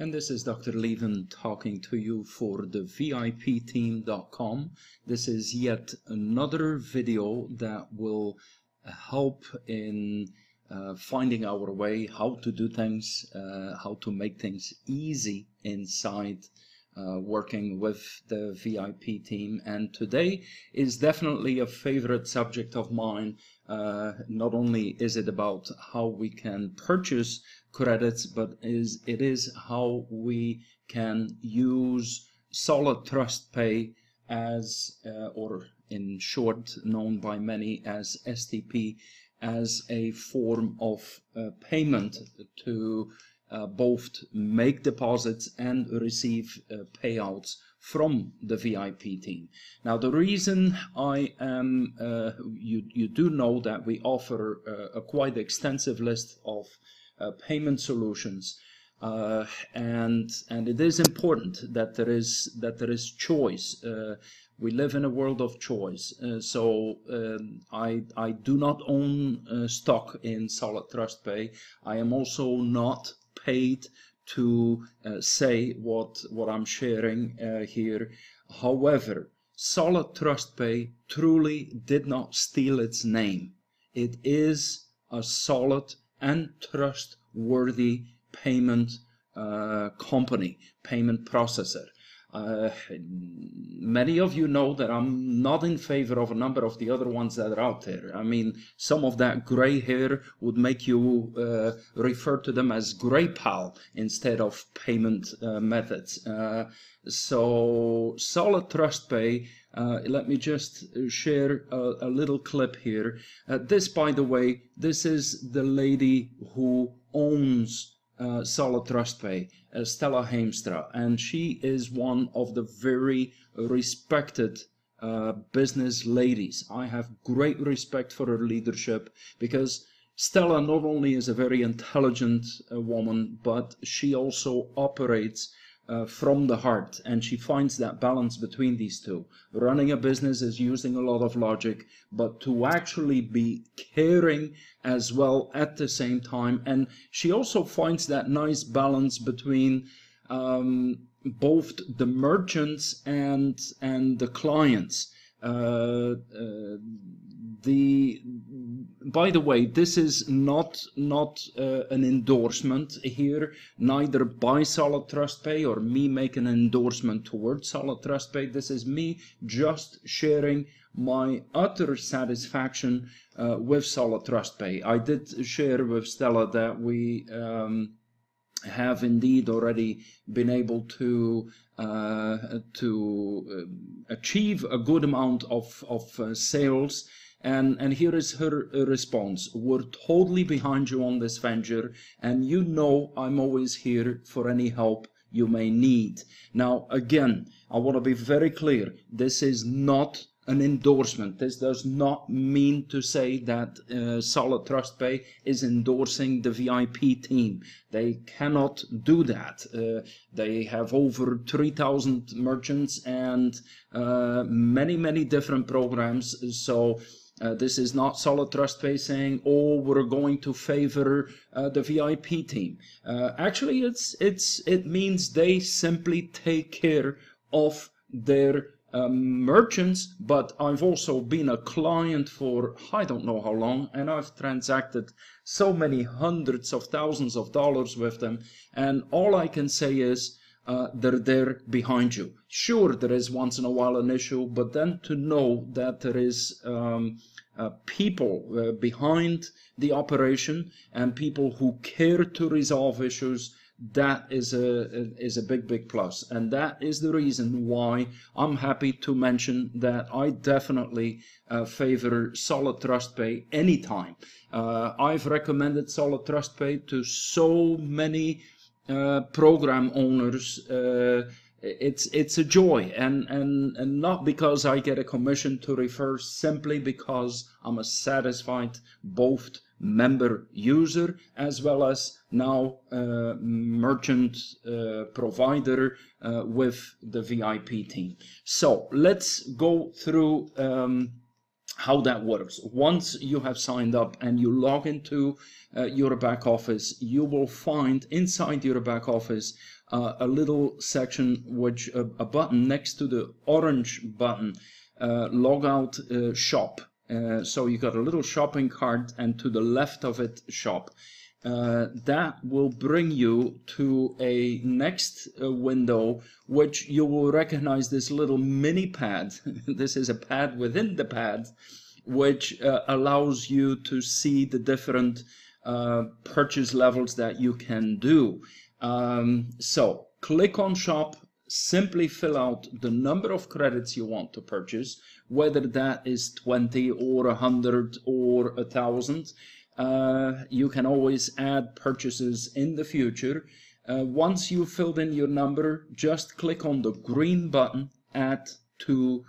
And this is Dr. Leven talking to you for the VIPteam.com. This is yet another video that will help in finding our way, how to do things, how to make things easy inside working with the VIP team. And today is definitely a favorite subject of mine. Not only is it about how we can purchase credits, but it is how we can use SolidTrustPay as, or in short, known by many as STP, as a form of payment to both make deposits and receive payouts from the VIP team. Now, the reason I am, you do know that we offer a quite extensive list of payment solutions, and it is important that there is choice. We live in a world of choice, so I do not own stock in SolidTrustPay. I am also not paid to say what I'm sharing here. However, SolidTrustPay truly did not steal its name. It is a solid and trustworthy payment company, payment processor. Many of you know that I'm not in favor of a number of the other ones that are out there. I mean, some of that gray hair would make you refer to them as gray pal instead of payment methods. So SolidTrustPay, let me just share a little clip here. This, by the way, this is the lady who owns SolidTrustPay, Stella Hamstra, and she is one of the very respected business ladies. I have great respect for her leadership, because Stella not only is a very intelligent woman, but she also operates from the heart, and she finds that balance between these two. Running a business is using a lot of logic, but to actually be caring as well at the same time. And she also finds that nice balance between both the merchants and the clients. By the way, this is not an endorsement here, neither by SolidTrustPay or me making an endorsement towards SolidTrustPay. This is me just sharing my utter satisfaction with SolidTrustPay. I did share with Stella that we have indeed already been able to achieve a good amount of sales. And here is her response. We're totally behind you on this venture, and you know I'm always here for any help you may need. Now, again, I want to be very clear. This is not an endorsement. This does not mean to say that SolidTrustPay is endorsing the VIP team. They cannot do that. They have over 3,000 merchants and many different programs. So this is not SolidTrustPay saying, "Oh, we're going to favor the VIP team." Actually, it means they simply take care of their merchants. But I've also been a client for I don't know how long, and I've transacted so many hundreds of thousands of dollars with them, and all I can say is they're there behind you. Sure, there is once in a while an issue, but then to know that there is people behind the operation and people who care to resolve issues, that is a big plus. And that is the reason why I'm happy to mention that I definitely favor SolidTrustPay anytime. I've recommended SolidTrustPay to so many program owners. It's a joy, and not because I get a commission to refer, simply because I'm a satisfied both member user as well as now merchant provider with the VIP team. So let's go through how that works. Once you have signed up and you log into your back office, you will find inside your back office a little section, which a button next to the orange button, logout shop. So you got a little shopping cart, and to the left of it, shop. That will bring you to a next window, which you will recognize this little mini pad. This is a pad within the pad, which allows you to see the different purchase levels that you can do. So click on shop, simply fill out the number of credits you want to purchase, whether that is 20 or 100 or 1,000. You can always add purchases in the future. Once you've filled in your number, just click on the green button, add to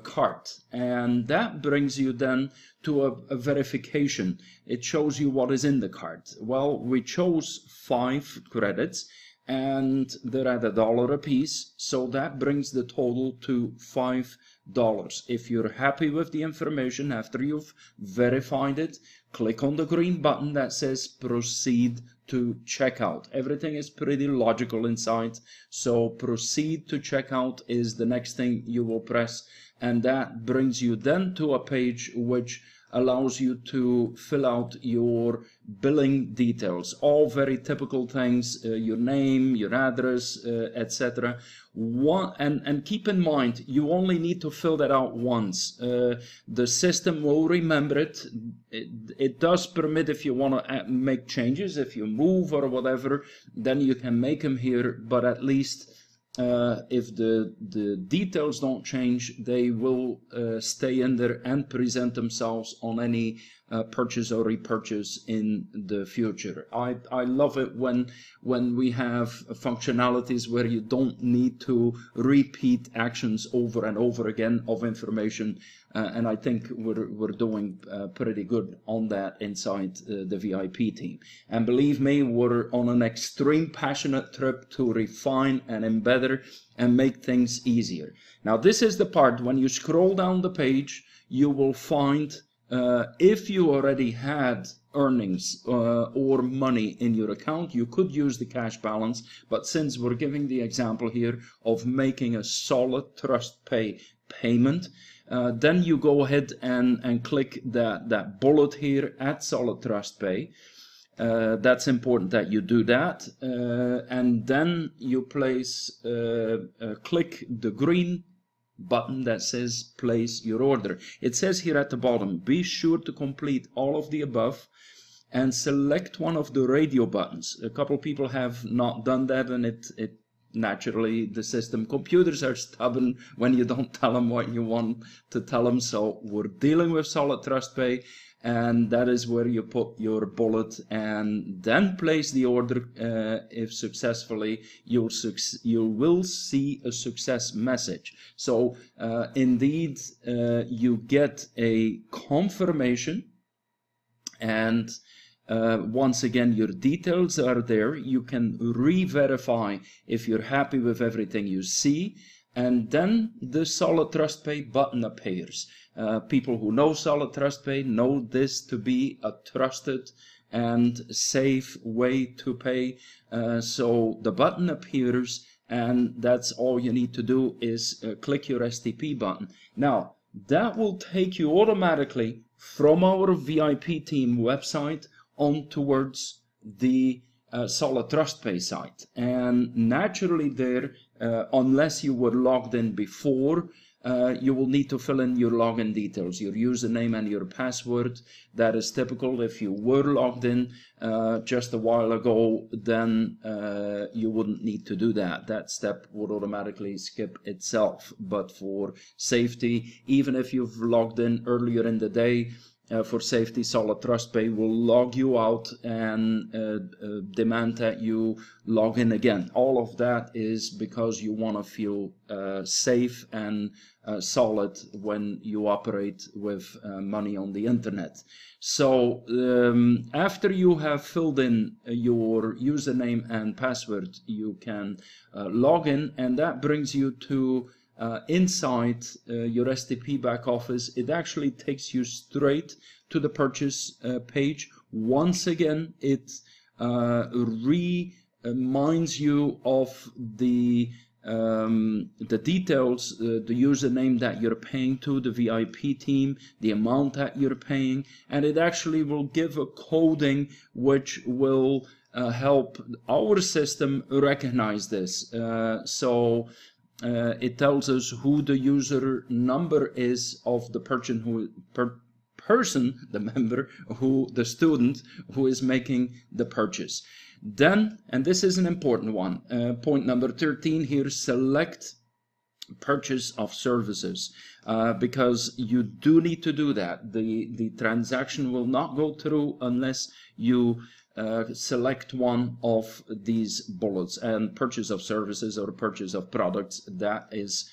cart, and that brings you then to a verification. It shows you what is in the cart. Well, we chose 5 credits and they're at $1 a piece, so that brings the total to $5. If you're happy with the information after you've verified it, click on the green button that says proceed to checkout. Everything is pretty logical inside, so proceed to checkout is the next thing you will press, and that brings you then to a page which allows you to fill out your billing details, all very typical things, your name, your address, etc. And keep in mind, you only need to fill that out once. The system will remember it. It does permit, if you want to make changes, if you move or whatever, then you can make them here, but at least if the details don't change, they will stay in there and present themselves on any purchase or repurchase in the future. I love it when we have functionalities where you don't need to repeat actions over and over again of information, and I think we're doing pretty good on that inside the VIP team. And believe me, we're on an extreme passionate trip to refine and embed and make things easier. Now this is the part, when you scroll down the page, you will find if you already had earnings or money in your account, you could use the cash balance, but since we're giving the example here of making a SolidTrustPay payment, then you go ahead and click that bullet here at SolidTrustPay. That's important that you do that, and then you place click the green button that says place your order. It says here at the bottom, be sure to complete all of the above and select one of the radio buttons. A couple people have not done that, and it naturally, the computers are stubborn when you don't tell them what you want to tell them. So we're dealing with SolidTrustPay, and that is where you put your bullet and then place the order. If successfully, you will see a success message. So indeed, you get a confirmation, and once again, your details are there. You can re-verify if you're happy with everything you see, and then the SolidTrustPay button appears. People who know SolidTrustPay know this to be a trusted and safe way to pay. So the button appears, and that's all you need to do is click your STP button. Now, that will take you automatically from our VIP team website on towards the SolidTrustPay site. And naturally there, unless you were logged in before, you will need to fill in your login details, your username and your password. That is typical. If you were logged in just a while ago, then you wouldn't need to do that. That step would automatically skip itself. But for safety, even if you've logged in earlier in the day, for safety, SolidTrustPay will log you out and demand that you log in again. All of that is because you want to feel safe and solid when you operate with money on the internet. So after you have filled in your username and password, you can log in, and that brings you to inside your STP back office, it actually takes you straight to the purchase page. Once again, it reminds you of the details, the username that you're paying to, the VIP team, the amount that you're paying, and it actually will give a coding which will help our system recognize this. It tells us who the user number is of the person the member, the student who is making the purchase. Then, and this is an important one, point number 13 here, select purchase of services, because you do need to do that. The transaction will not go through unless you select one of these bullets, and purchase of services or purchase of products, that is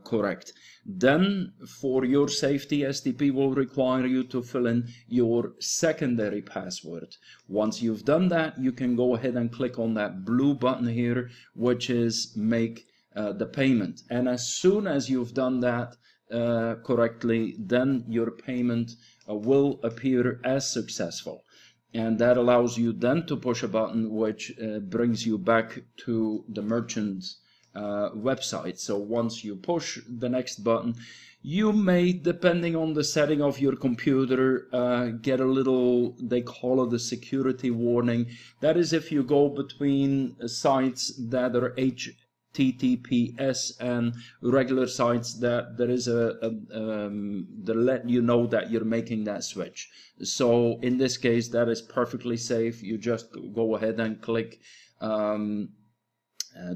correct. Then, for your safety, STP will require you to fill in your secondary password. Once you've done that, you can go ahead and click on that blue button here, which is make the payment. And as soon as you've done that correctly, then your payment will appear as successful. And that allows you then to push a button which brings you back to the merchant website. So once you push the next button, you may, depending on the setting of your computer, get a little, they call it a security warning. That is if you go between sites that are HTTPS and regular sites, that there is they let you know that you're making that switch. So in this case, that is perfectly safe. You just go ahead and click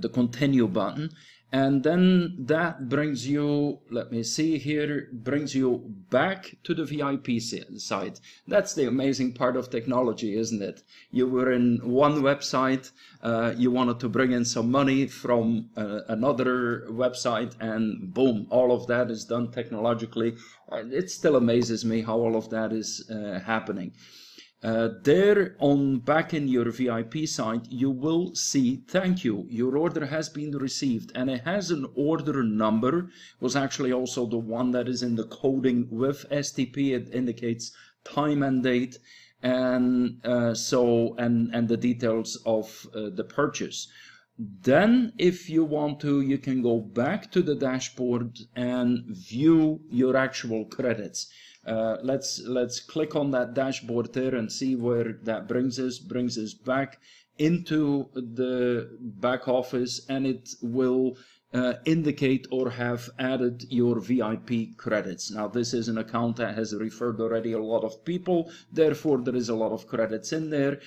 the continue button, and then that brings you, let me see here, brings you back to the VIP site. That's the amazing part of technology, isn't it? You were in one website, you wanted to bring in some money from another website, and boom, all of that is done technologically. It still amazes me how all of that is happening. There on back in your VIP site, you will see, thank you, your order has been received, and it has an order number. Was actually also the one that is in the coding with STP. It indicates time and date, and and the details of the purchase. Then if you want to, you can go back to the dashboard and view your actual credits. Let's click on that dashboard there and see where that brings us back into the back office, and it will indicate or have added your VIP credits. Now this is an account that has referred already a lot of people, therefore there is a lot of credits in there.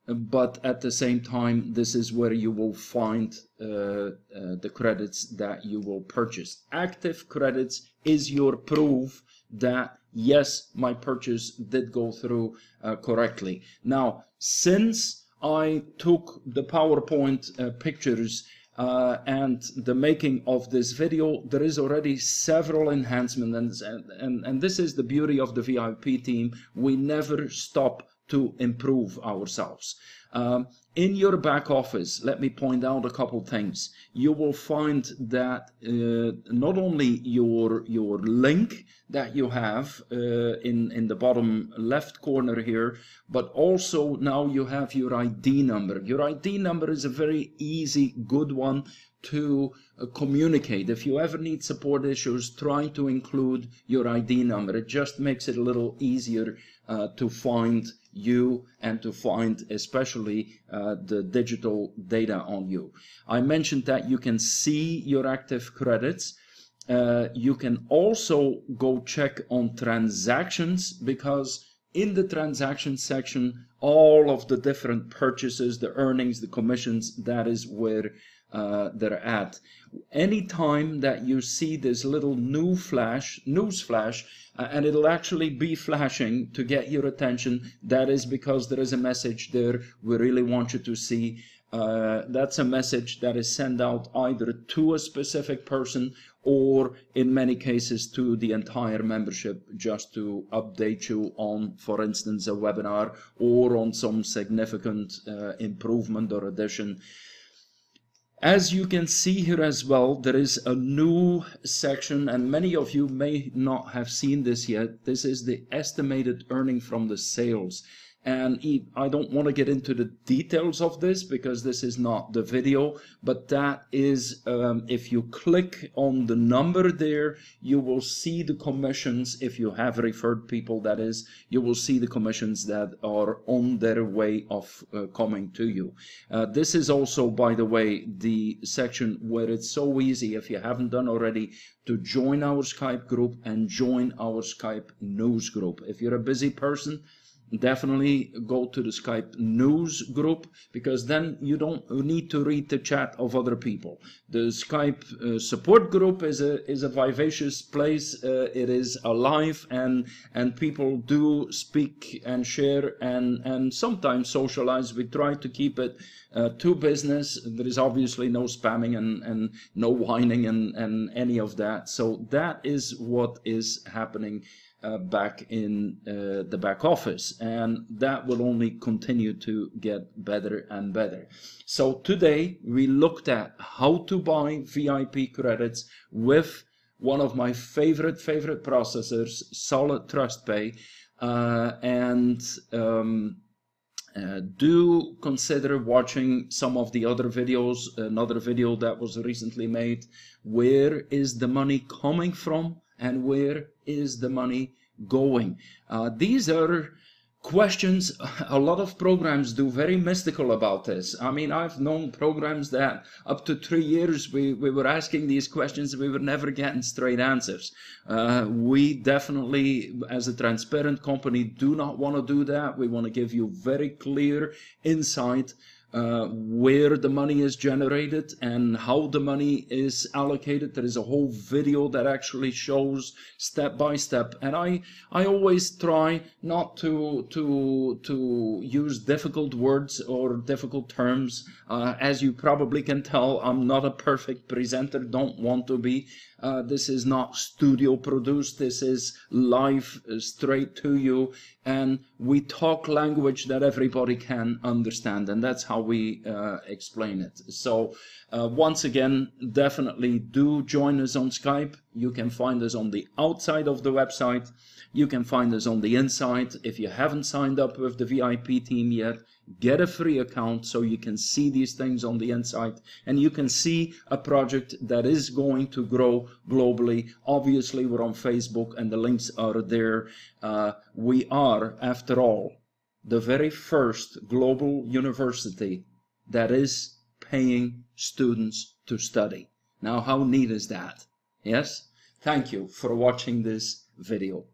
But at the same time, this is where you will find the credits that you will purchase. Active credits is your proof that yes, my purchase did go through correctly. Now, since I took the PowerPoint pictures and the making of this video, there is already several enhancements, and this is the beauty of the VIP team. We never stop to improve ourselves. In your back office, let me point out a couple things. You will find that not only your link that you have in the bottom left corner here, but also now you have your ID number. Your ID number is a very easy, good one to communicate. If you ever need support issues, try to include your ID number. It just makes it a little easier to find you and to find especially the digital data on you. I mentioned that you can see your active credits. You can also go check on transactions, because in the transaction section, all of the different purchases, the earnings, the commissions, that is where they're at. Anytime that you see this little news flash, and it'll actually be flashing to get your attention, that is because there is a message there we really want you to see. That's a message that is sent out either to a specific person or in many cases to the entire membership, just to update you on, for instance, a webinar or on some significant improvement or addition. As you can see here as well, there is a new section, and many of you may not have seen this yet. This is the estimated earning from the sales. And I don't want to get into the details of this because this is not the video, but that is, if you click on the number there, you will see the commissions. If you have referred people, that is, you will see the commissions that are on their way of coming to you. This is also, by the way, the section where it's so easy, if you haven't done already, to join our Skype group and join our Skype news group. If you're a busy person, definitely go to the Skype news group, because then you don't need to read the chat of other people. The Skype support group is a vivacious place. It is alive, and people do speak and share and sometimes socialize. We try to keep it to business. There is obviously no spamming and no whining and any of that. So that is what is happening back in the back office, and that will only continue to get better and better. So today we looked at how to buy VIP credits with one of my favorite processors, SolidTrustPay, and do consider watching some of the other videos. Another video that was recently made, where is the money coming from and where is the money going? These are questions a lot of programs do very mystical about this. I mean, I've known programs that up to 3 years we were asking these questions, we were never getting straight answers. We definitely, as a transparent company, do not want to do that. We want to give you very clear insight where the money is generated and how the money is allocated. There is a whole video that actually shows step by step, and I always try not to use difficult words or difficult terms. As you probably can tell, I'm not a perfect presenter, don't want to be. This is not studio produced, this is live, straight to you, and we talk language that everybody can understand, and that's how we explain it. So once again, definitely do join us on Skype. You can find us on the outside of the website, you can find us on the inside. If you haven't signed up with the VIP team yet, get a free account so you can see these things on the inside, and you can see a project that is going to grow globally. Obviously, we're on Facebook and the links are there. We are, after all, the very first global university that is paying students to study. Now, how neat is that? Yes? Thank you for watching this video.